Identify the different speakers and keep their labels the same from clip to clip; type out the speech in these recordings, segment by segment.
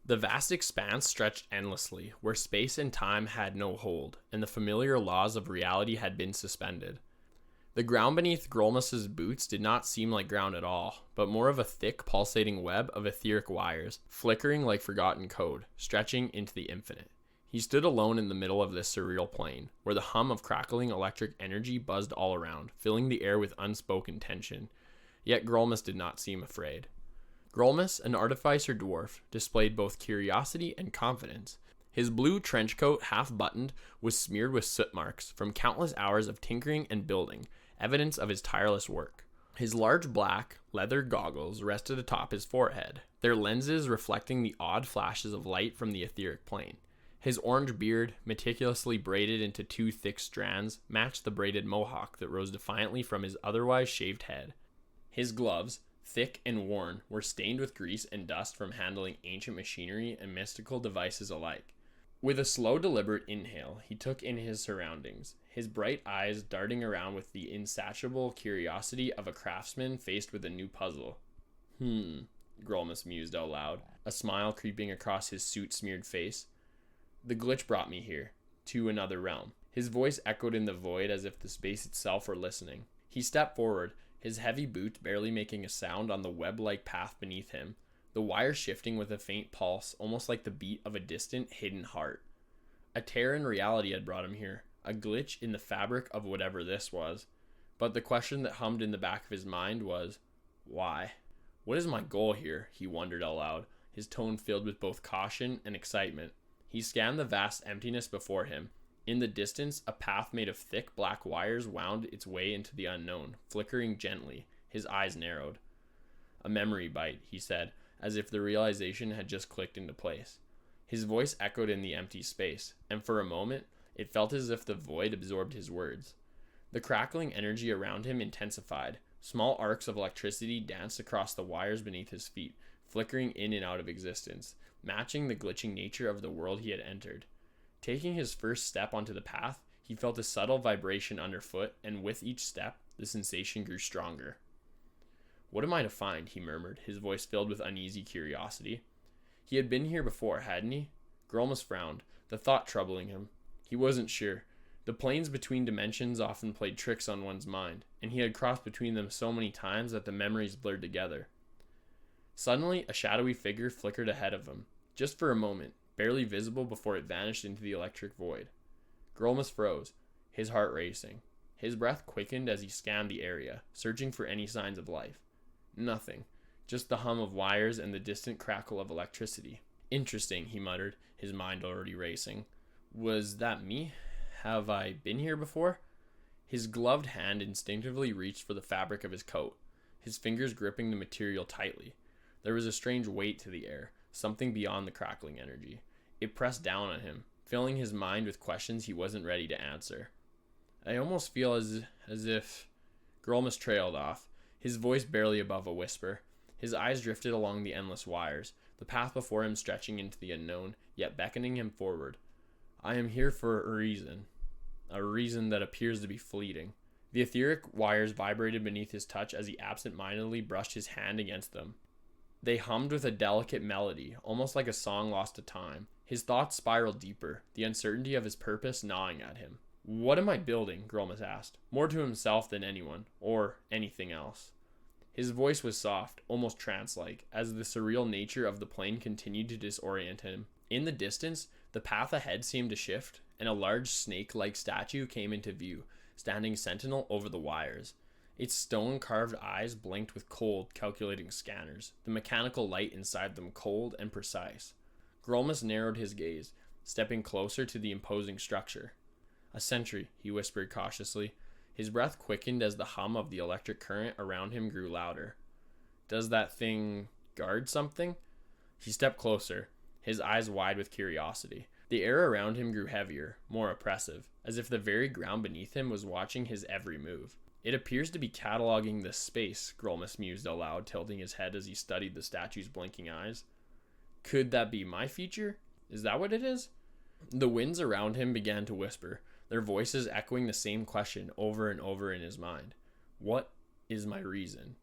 Speaker 1: The vast expanse stretched endlessly, where space and time had no hold, and the familiar laws of reality had been suspended. The ground beneath Grolmus's boots did not seem like ground at all, but more of a thick, pulsating web of etheric wires, flickering like forgotten code, stretching into the infinite. He stood alone in the middle of this surreal plain, where the hum of crackling electric energy buzzed all around, filling the air with unspoken tension. Yet Grolmus did not seem afraid. Grolmus, an Artificer dwarf, displayed both curiosity and confidence. His blue trench coat, half buttoned, was smeared with soot marks from countless hours of tinkering and building, evidence of his tireless work. His large black, leather goggles rested atop his forehead, their lenses reflecting the odd flashes of light from the etheric plane. His orange beard, meticulously braided into 2 thick strands, matched the braided mohawk that rose defiantly from his otherwise shaved head. His gloves, thick and worn, were stained with grease and dust from handling ancient machinery and mystical devices alike. With a slow, deliberate inhale, he took in his surroundings, his bright eyes darting around with the insatiable curiosity of a craftsman faced with a new puzzle. Grolmus mused out loud, a smile creeping across his soot-smeared face. The glitch brought me here, to another realm. His voice echoed in the void as if the space itself were listening. He stepped forward, his heavy boot barely making a sound on the web-like path beneath him, the wire shifting with a faint pulse, almost like the beat of a distant, hidden heart. A tear in reality had brought him here, a glitch in the fabric of whatever this was. But the question that hummed in the back of his mind was, why? What is my goal here? He wondered aloud, his tone filled with both caution and excitement. He scanned the vast emptiness before him. In the distance, a path made of thick black wires wound its way into the unknown, flickering gently. His eyes narrowed. A memory bite, he said, as if the realization had just clicked into place. His voice echoed in the empty space, and for a moment, it felt as if the void absorbed his words. The crackling energy around him intensified. Small arcs of electricity danced across the wires beneath his feet, flickering in and out of existence, matching the glitching nature of the world he had entered. Taking his first step onto the path, he felt a subtle vibration underfoot, and with each step, the sensation grew stronger. What am I to find? He murmured, his voice filled with uneasy curiosity. He had been here before, hadn't he? Grolmus frowned, the thought troubling him. He wasn't sure. The planes between dimensions often played tricks on one's mind, and he had crossed between them so many times that the memories blurred together. Suddenly, a shadowy figure flickered ahead of him, just for a moment, barely visible before it vanished into the electric void. Grolmus froze, his heart racing. His breath quickened as he scanned the area, searching for any signs of life. Nothing, just the hum of wires and the distant crackle of electricity. Interesting, he muttered, his mind already racing. Was that me? Have I been here before? His gloved hand instinctively reached for the fabric of his coat, his fingers gripping the material tightly. There was a strange weight to the air, something beyond the crackling energy. It pressed down on him, filling his mind with questions he wasn't ready to answer. I almost feel as if... Grolmus trailed off, his voice barely above a whisper. His eyes drifted along the endless wires, the path before him stretching into the unknown, yet beckoning him forward. I am here for a reason that appears to be fleeting. The etheric wires vibrated beneath his touch as he absent-mindedly brushed his hand against them. They hummed with a delicate melody, almost like a song lost to time. His thoughts spiraled deeper, the uncertainty of his purpose gnawing at him. What am I building? Grolmus asked, more to himself than anyone, or anything else. His voice was soft, almost trance-like, as the surreal nature of the plane continued to disorient him. In the distance, the path ahead seemed to shift, and a large snake-like statue came into view, standing sentinel over the wires. Its stone-carved eyes blinked with cold, calculating scanners, the mechanical light inside them cold and precise. Grolmus narrowed his gaze, stepping closer to the imposing structure. A sentry, he whispered cautiously. His breath quickened as the hum of the electric current around him grew louder. Does that thing guard something? He stepped closer, his eyes wide with curiosity. The air around him grew heavier, more oppressive, as if the very ground beneath him was watching his every move. It appears to be cataloging this space, Grolmus mused aloud, tilting his head as he studied the statue's blinking eyes. Could that be my future? Is that what it is? The winds around him began to whisper, their voices echoing the same question over and over in his mind. What is my reason?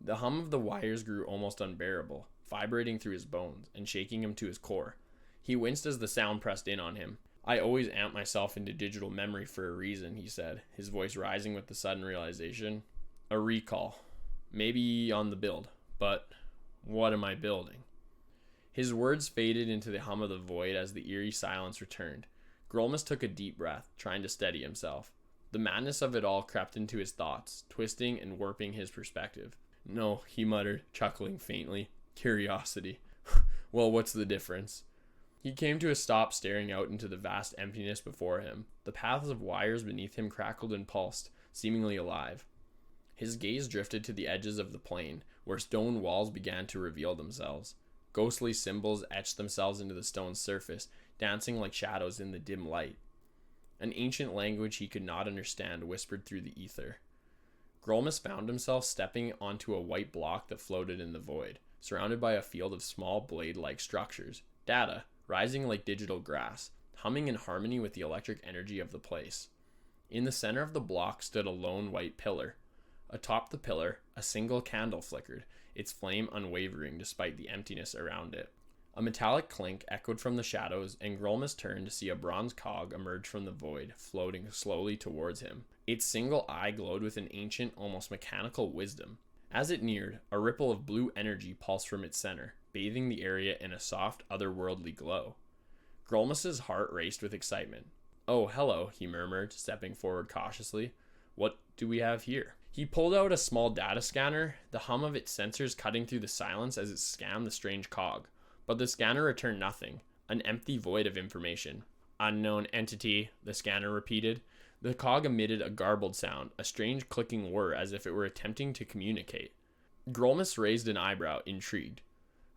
Speaker 1: The hum of the wires grew almost unbearable, vibrating through his bones and shaking him to his core. He winced as the sound pressed in on him. I always amp myself into digital memory for a reason, he said, his voice rising with the sudden realization. A recall. Maybe on the build, but what am I building? His words faded into the hum of the void as the eerie silence returned. Grolmus took a deep breath, trying to steady himself. The madness of it all crept into his thoughts, twisting and warping his perspective. No, he muttered, chuckling faintly. Curiosity. Well, what's the difference? He came to a stop, staring out into the vast emptiness before him. The paths of wires beneath him crackled and pulsed, seemingly alive. His gaze drifted to the edges of the plain, where stone walls began to reveal themselves. Ghostly symbols etched themselves into the stone's surface, dancing like shadows in the dim light. An ancient language he could not understand whispered through the ether. Grolmus found himself stepping onto a white block that floated in the void, surrounded by a field of small blade-like structures. Data, rising like digital grass, humming in harmony with the electric energy of the place. In the center of the block stood a lone white pillar. Atop the pillar, a single candle flickered, its flame unwavering despite the emptiness around it. A metallic clink echoed from the shadows, and Grolmus turned to see a bronze cog emerge from the void, floating slowly towards him. Its single eye glowed with an ancient, almost mechanical wisdom. As it neared, a ripple of blue energy pulsed from its center, bathing the area in a soft, otherworldly glow. Grolmus's heart raced with excitement. "Oh, hello," he murmured, stepping forward cautiously. "What do we have here?" He pulled out a small data scanner, the hum of its sensors cutting through the silence as it scanned the strange cog. But the scanner returned nothing, an empty void of information. "Unknown entity," the scanner repeated. The cog emitted a garbled sound, a strange clicking whir as if it were attempting to communicate. Grolmus raised an eyebrow, intrigued.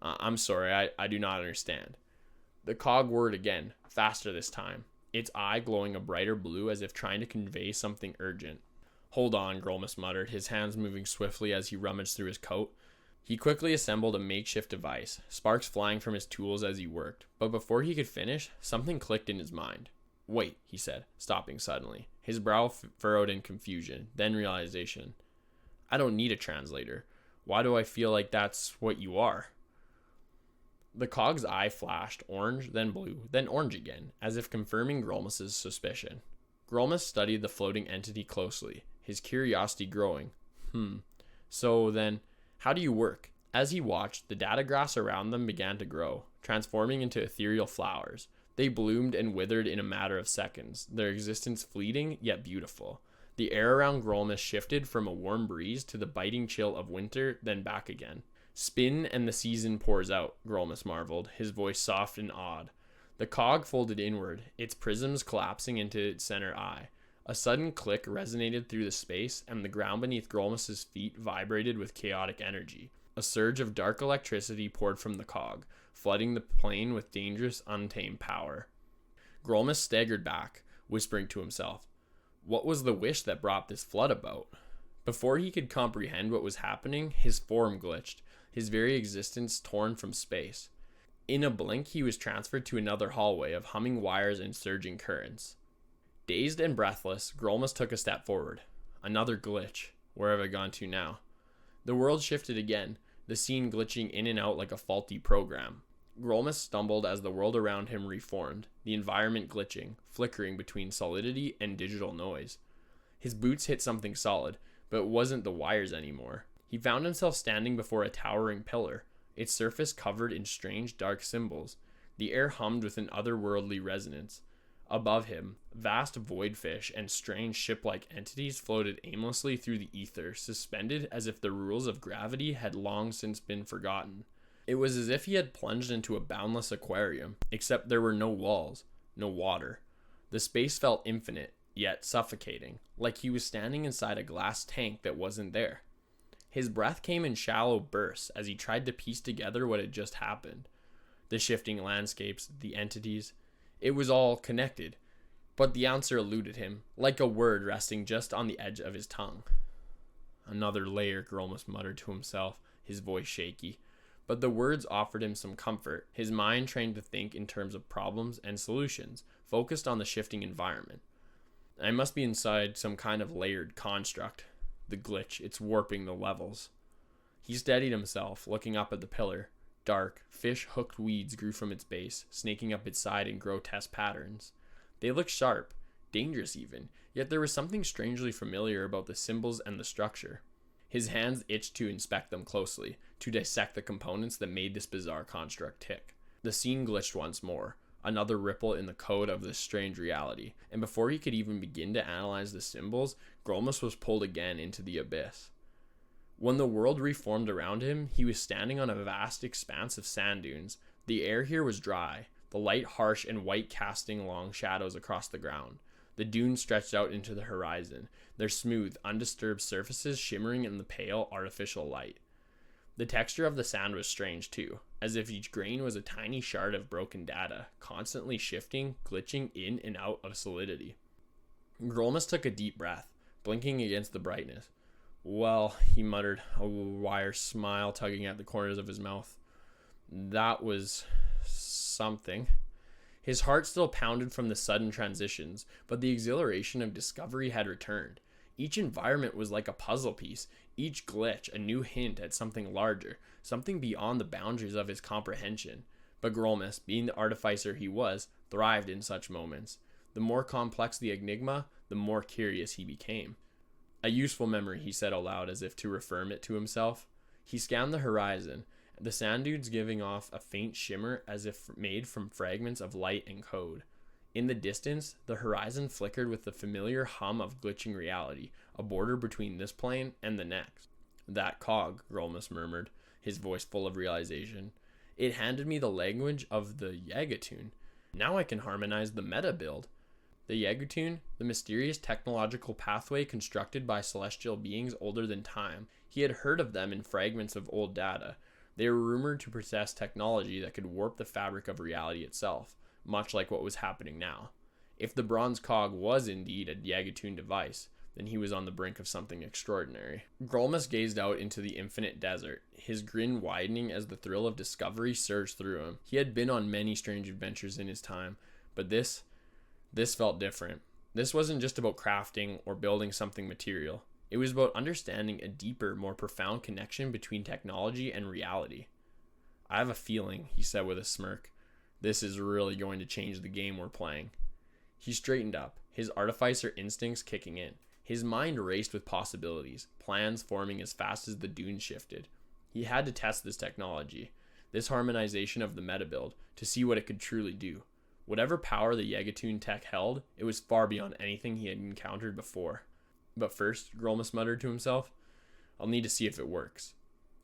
Speaker 1: I'm sorry, I do not understand." The cog whirred again, faster this time, its eye glowing a brighter blue as if trying to convey something urgent. "Hold on," Grolmus muttered, his hands moving swiftly as he rummaged through his coat. He quickly assembled a makeshift device, sparks flying from his tools as he worked, but before he could finish, something clicked in his mind. "Wait," he said, stopping suddenly, his brow furrowed in confusion, then realization. "I don't need a translator. Why do I feel like that's what you are?" The cog's eye flashed, orange, then blue, then orange again, as if confirming Grolmus's suspicion. Grolmus studied the floating entity closely, his curiosity growing. So then, how do you work? As he watched, the data grass around them began to grow, transforming into ethereal flowers. They bloomed and withered in a matter of seconds, their existence fleeting yet beautiful. The air around Grolmus shifted from a warm breeze to the biting chill of winter, then back again. "Spin and the season pours out," Grolmus marveled, his voice soft and awed. The cog folded inward, its prisms collapsing into its center eye. A sudden click resonated through the space, and the ground beneath Grolmus's feet vibrated with chaotic energy. A surge of dark electricity poured from the cog, flooding the plane with dangerous, untamed power. Grolmus staggered back, whispering to himself. What was the wish that brought this flood about? Before he could comprehend what was happening, his form glitched, his very existence torn from space. In a blink, he was transferred to another hallway of humming wires and surging currents. Dazed and breathless, Grolmus took a step forward. Another glitch. Where have I gone to now? The world shifted again, the scene glitching in and out like a faulty program. Grolmus stumbled as the world around him reformed, the environment glitching, flickering between solidity and digital noise. His boots hit something solid, but it wasn't the wires anymore. He found himself standing before a towering pillar, its surface covered in strange dark symbols. The air hummed with an otherworldly resonance. Above him, vast voidfish and strange ship-like entities floated aimlessly through the ether, suspended as if the rules of gravity had long since been forgotten. It was as if he had plunged into a boundless aquarium, except there were no walls, no water. The space felt infinite, yet suffocating, like he was standing inside a glass tank that wasn't there. His breath came in shallow bursts as he tried to piece together what had just happened. The shifting landscapes, the entities, it was all connected, but the answer eluded him, like a word resting just on the edge of his tongue. Another layer, Grolmus muttered to himself, his voice shaky. But the words offered him some comfort, his mind trained to think in terms of problems and solutions, focused on the shifting environment. I must be inside some kind of layered construct. The glitch, it's warping the levels. He steadied himself, looking up at the pillar. Dark, fish-hooked weeds grew from its base, snaking up its side in grotesque patterns. They looked sharp, dangerous even, yet there was something strangely familiar about the symbols and the structure. His hands itched to inspect them closely, to dissect the components that made this bizarre construct tick. The scene glitched once more, another ripple in the code of this strange reality, and before he could even begin to analyze the symbols, Grolmus was pulled again into the abyss. When the world reformed around him, he was standing on a vast expanse of sand dunes. The air here was dry, the light harsh and white, casting long shadows across the ground. The dunes stretched out into the horizon, their smooth, undisturbed surfaces shimmering in the pale, artificial light. The texture of the sand was strange too, as if each grain was a tiny shard of broken data, constantly shifting, glitching in and out of solidity. Grolmus took a deep breath, blinking against the brightness. "Well," he muttered, a wire smile tugging at the corners of his mouth. "That was something." His heart still pounded from the sudden transitions, but the exhilaration of discovery had returned. Each environment was like a puzzle piece, each glitch a new hint at something larger, something beyond the boundaries of his comprehension. But Grolmus, being the artificer he was, thrived in such moments. The more complex the enigma, the more curious he became. "A useful memory," he said aloud, as if to affirm it to himself. He scanned the horizon, the sand dunes giving off a faint shimmer as if made from fragments of light and code. In the distance, the horizon flickered with the familiar hum of glitching reality, a border between this plane and the next. "That cog," Grolmus murmured, his voice full of realization. "It handed me the language of the Yagatoon. Now I can harmonize the meta build." The Yagatoon, the mysterious technological pathway constructed by celestial beings older than time. He had heard of them in fragments of old data. They were rumored to possess technology that could warp the fabric of reality itself, much like what was happening now. If the bronze cog was indeed a Yagatoon device, then he was on the brink of something extraordinary. Grolmus gazed out into the infinite desert, his grin widening as the thrill of discovery surged through him. He had been on many strange adventures in his time, but this felt different. This wasn't just about crafting or building something material. It was about understanding a deeper, more profound connection between technology and reality. "I have a feeling," he said with a smirk, "this is really going to change the game we're playing." He straightened up, his artificer instincts kicking in. His mind raced with possibilities, plans forming as fast as the dunes shifted. He had to test this technology, this harmonization of the meta build, to see what it could truly do. Whatever power the Yagatoon tech held, it was far beyond anything he had encountered before. "But first," Grolmus muttered to himself, "I'll need to see if it works."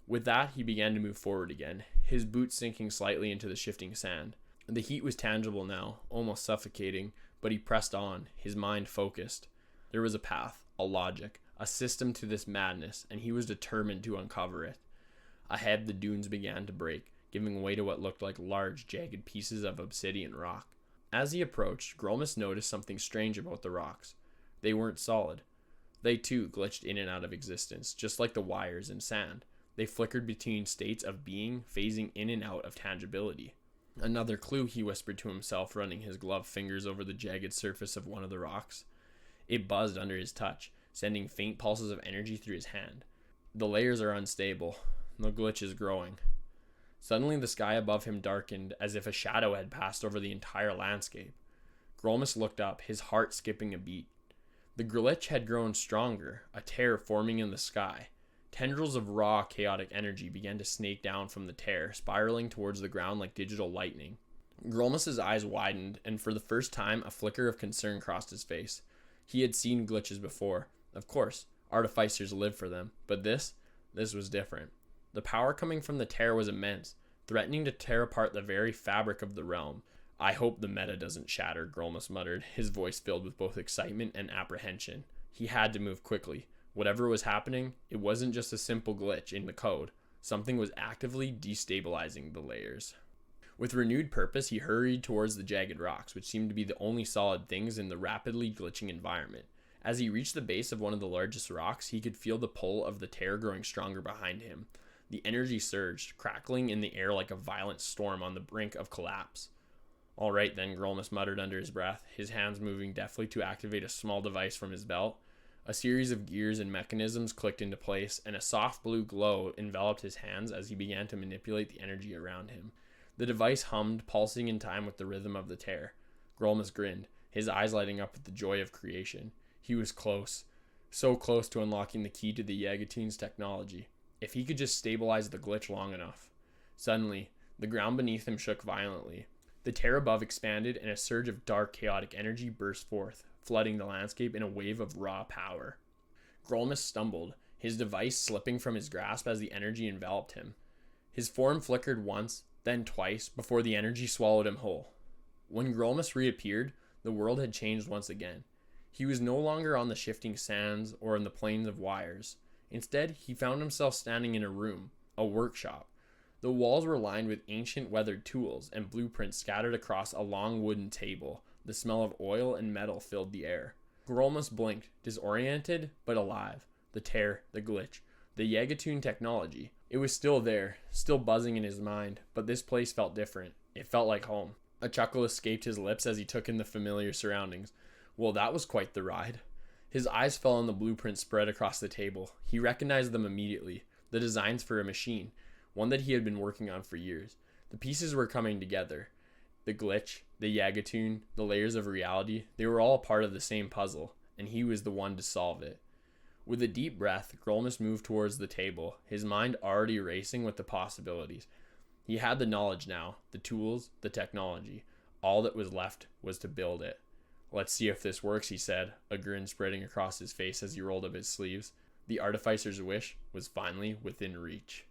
Speaker 1: With that, he began to move forward again, his boots sinking slightly into the shifting sand. The heat was tangible now, almost suffocating, but he pressed on, his mind focused. There was a path, a logic, a system to this madness, and he was determined to uncover it. Ahead, the dunes began to break, giving way to what looked like large, jagged pieces of obsidian rock. As he approached, Grolmus noticed something strange about the rocks. They weren't solid. They too glitched in and out of existence, just like the wires in sand. They flickered between states of being, phasing in and out of tangibility. "Another clue," he whispered to himself, running his gloved fingers over the jagged surface of one of the rocks. It buzzed under his touch, sending faint pulses of energy through his hand. "The layers are unstable. The glitch is growing." Suddenly the sky above him darkened, as if a shadow had passed over the entire landscape. Grolmus looked up, his heart skipping a beat. The glitch had grown stronger, a tear forming in the sky. Tendrils of raw, chaotic energy began to snake down from the tear, spiraling towards the ground like digital lightning. Grolmus's eyes widened, and for the first time a flicker of concern crossed his face. He had seen glitches before. Of course, artificers lived for them, but this was different. The power coming from the tear was immense, threatening to tear apart the very fabric of the realm. "I hope the meta doesn't shatter," Grolmus muttered, his voice filled with both excitement and apprehension. He had to move quickly. Whatever was happening, it wasn't just a simple glitch in the code. Something was actively destabilizing the layers. With renewed purpose, he hurried towards the jagged rocks, which seemed to be the only solid things in the rapidly glitching environment. As he reached the base of one of the largest rocks, he could feel the pull of the tear growing stronger behind him. The energy surged, crackling in the air like a violent storm on the brink of collapse. "All right then," Grolmus muttered under his breath, his hands moving deftly to activate a small device from his belt. A series of gears and mechanisms clicked into place, and a soft blue glow enveloped his hands as he began to manipulate the energy around him. The device hummed, pulsing in time with the rhythm of the tear. Grolmus grinned, his eyes lighting up with the joy of creation. He was close, so close to unlocking the key to the Yagatune's technology. If he could just stabilize the glitch long enough. Suddenly, the ground beneath him shook violently. The tear above expanded, and a surge of dark, chaotic energy burst forth, flooding the landscape in a wave of raw power. Grolmus stumbled, his device slipping from his grasp as the energy enveloped him. His form flickered once, then twice, before the energy swallowed him whole. When Grolmus reappeared, the world had changed once again. He was no longer on the shifting sands or in the plains of wires. Instead, he found himself standing in a room, a workshop. The walls were lined with ancient weathered tools and blueprints scattered across a long wooden table. The smell of oil and metal filled the air. Grolmus blinked, disoriented but alive. The tear, the glitch, the Yagatune technology. It was still there, still buzzing in his mind, but this place felt different. It felt like home. A chuckle escaped his lips as he took in the familiar surroundings. Well, that was quite the ride. His eyes fell on the blueprints spread across the table. He recognized them immediately. The designs for a machine, one that he had been working on for years. The pieces were coming together. The glitch, the Yagatune, the layers of reality, they were all part of the same puzzle, and he was the one to solve it. With a deep breath, Grolmus moved towards the table, his mind already racing with the possibilities. He had the knowledge now, the tools, the technology. All that was left was to build it. Let's see if this works, he said, a grin spreading across his face as he rolled up his sleeves. The Artificer's wish was finally within reach.